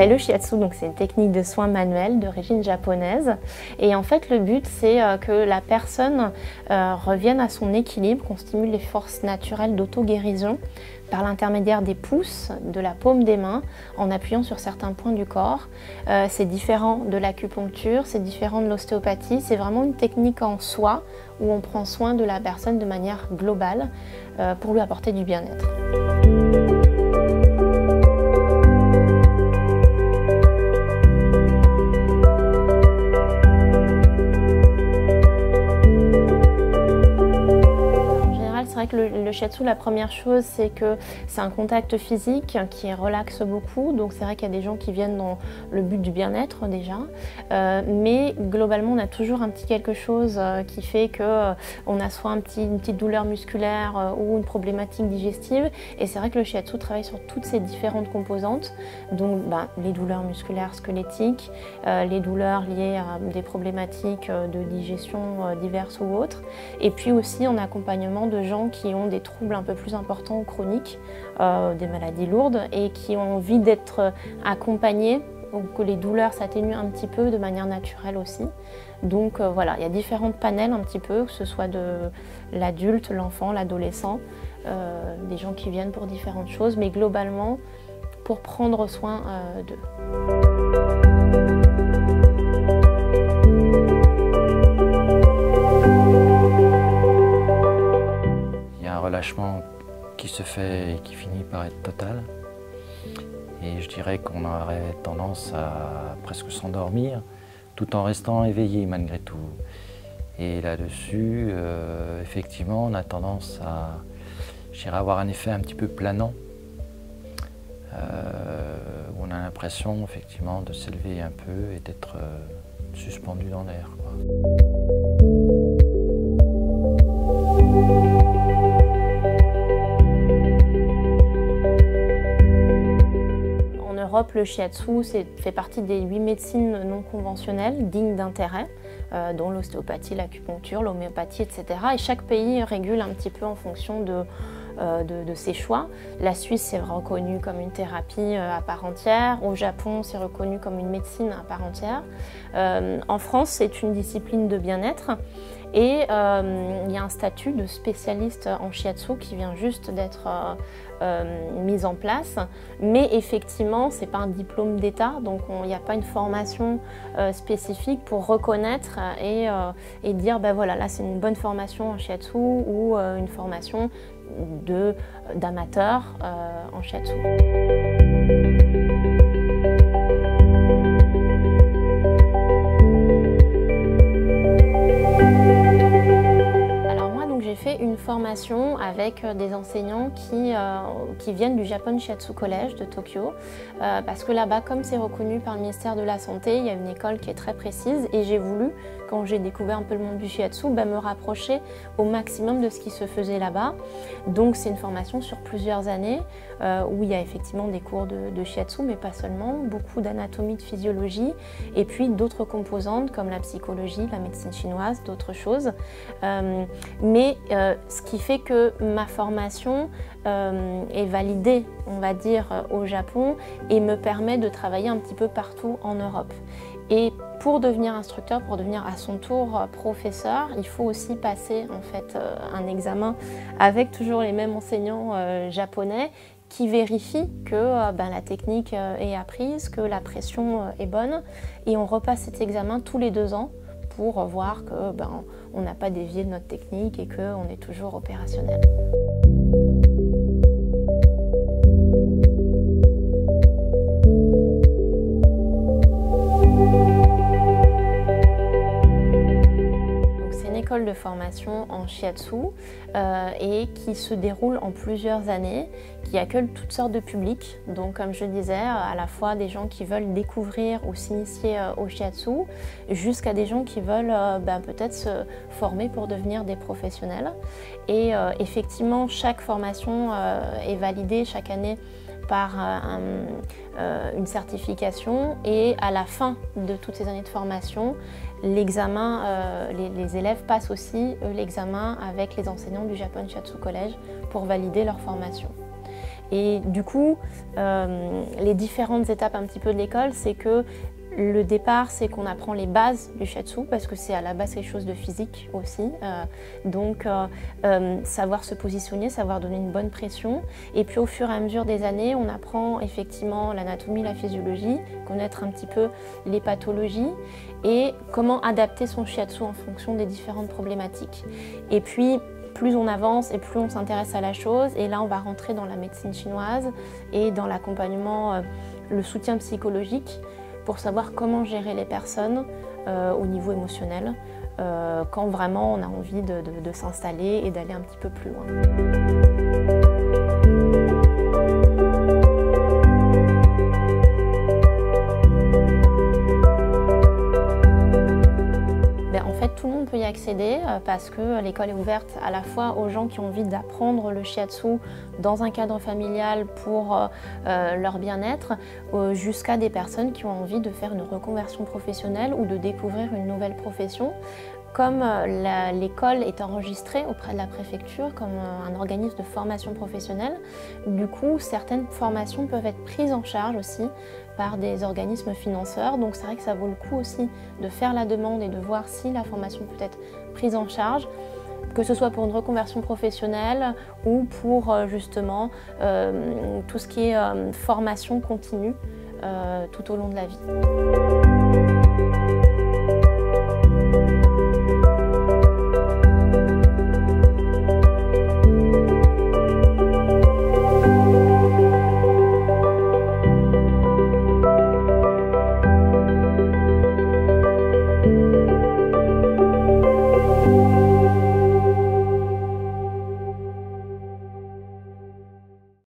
Le shiatsu, c'est une technique de soins manuels d'origine japonaise. Et en fait, le but, c'est que la personne revienne à son équilibre, qu'on stimule les forces naturelles d'auto-guérison par l'intermédiaire des pouces, de la paume des mains, en appuyant sur certains points du corps. C'est différent de l'acupuncture, c'est différent de l'ostéopathie, c'est vraiment une technique en soi où on prend soin de la personne de manière globale pour lui apporter du bien-être. C'est vrai que le shiatsu, la première chose, c'est que c'est un contact physique qui relaxe beaucoup. Donc c'est vrai qu'il y a des gens qui viennent dans le but du bien-être déjà. Mais globalement, on a toujours un petit quelque chose qui fait qu'on a soit une petite douleur musculaire ou une problématique digestive. Et c'est vrai que le shiatsu travaille sur toutes ces différentes composantes. Donc les douleurs musculaires squelettiques, les douleurs liées à des problématiques de digestion diverses ou autres. Et puis aussi en accompagnement de gens qui ont des troubles un peu plus importants ou chroniques, des maladies lourdes et qui ont envie d'être accompagnés pour que les douleurs s'atténuent un petit peu de manière naturelle aussi. Donc voilà, il y a différentes panels un petit peu, que ce soit de l'adulte, l'enfant, l'adolescent, des gens qui viennent pour différentes choses, mais globalement pour prendre soin d'eux. Relâchement qui se fait et qui finit par être total. Et je dirais qu'on aurait tendance à presque s'endormir tout en restant éveillé malgré tout. Et là-dessus, effectivement, on a tendance à, avoir un effet un petit peu planant. Où on a l'impression effectivement de s'élever un peu et d'être suspendu dans l'air. Le shiatsu fait partie des 8 médecines non conventionnelles dignes d'intérêt, dont l'ostéopathie, l'acupuncture, l'homéopathie, etc. Et chaque pays régule un petit peu en fonction de ses choix. La Suisse, c'est reconnu comme une thérapie à part entière. Au Japon, c'est reconnu comme une médecine à part entière. En France, c'est une discipline de bien-être. Et il y a un statut de spécialiste en shiatsu qui vient juste d'être mis en place. Mais effectivement, ce n'est pas un diplôme d'État, donc il n'y a pas une formation spécifique pour reconnaître et dire voilà, là c'est une bonne formation en shiatsu ou une formation d'amateur en shiatsu. J'ai fait une formation avec des enseignants qui viennent du Japan Shiatsu College de Tokyo parce que là-bas, comme c'est reconnu par le ministère de la Santé, il y a une école qui est très précise et j'ai voulu, quand j'ai découvert un peu le monde du shiatsu, me rapprocher au maximum de ce qui se faisait là-bas. Donc c'est une formation sur plusieurs années où il y a effectivement des cours de shiatsu, mais pas seulement, beaucoup d'anatomie, de physiologie et puis d'autres composantes comme la psychologie, la médecine chinoise, d'autres choses. Mais ce qui fait que ma formation est validée, on va dire, au Japon et me permet de travailler un petit peu partout en Europe. Et pour devenir instructeur, pour devenir à son tour professeur, il faut aussi passer en fait un examen avec toujours les mêmes enseignants japonais qui vérifient que la technique est apprise, que la pression est bonne. Et on repasse cet examen tous les 2 ans pour voir que on n'a pas dévié de notre technique et qu'on est toujours opérationnel. C'est une école de formation en shiatsu et qui se déroule en plusieurs années, qui accueille toutes sortes de publics. Donc comme je disais, à la fois des gens qui veulent découvrir ou s'initier au shiatsu, jusqu'à des gens qui veulent peut-être se former pour devenir des professionnels. Et effectivement, chaque formation est validée chaque année par une certification et à la fin de toutes ces années de formation, l'examen, les élèves passent aussi l'examen avec les enseignants du Japan Shiatsu College pour valider leur formation. Et du coup, les différentes étapes un petit peu de l'école, c'est que le départ, c'est qu'on apprend les bases du shiatsu parce que c'est à la base quelque chose de physique aussi. Donc, savoir se positionner, savoir donner une bonne pression. Et puis, au fur et à mesure des années, on apprend effectivement l'anatomie, la physiologie, connaître un petit peu les pathologies et comment adapter son shiatsu en fonction des différentes problématiques. Et puis, plus on avance et plus on s'intéresse à la chose. Et là, on va rentrer dans la médecine chinoise et dans l'accompagnement, le soutien psychologique, pour savoir comment gérer les personnes au niveau émotionnel quand vraiment on a envie de s'installer et d'aller un petit peu plus loin. En fait, tout le monde peut y accéder parce que l'école est ouverte à la fois aux gens qui ont envie d'apprendre le shiatsu dans un cadre familial pour leur bien-être, jusqu'à des personnes qui ont envie de faire une reconversion professionnelle ou de découvrir une nouvelle profession. Comme l'école est enregistrée auprès de la préfecture comme un organisme de formation professionnelle, du coup, certaines formations peuvent être prises en charge aussi par des organismes financeurs. Donc c'est vrai que ça vaut le coup aussi de faire la demande et de voir si la formation peut être prise en charge, que ce soit pour une reconversion professionnelle ou pour justement tout ce qui est formation continue tout au long de la vie.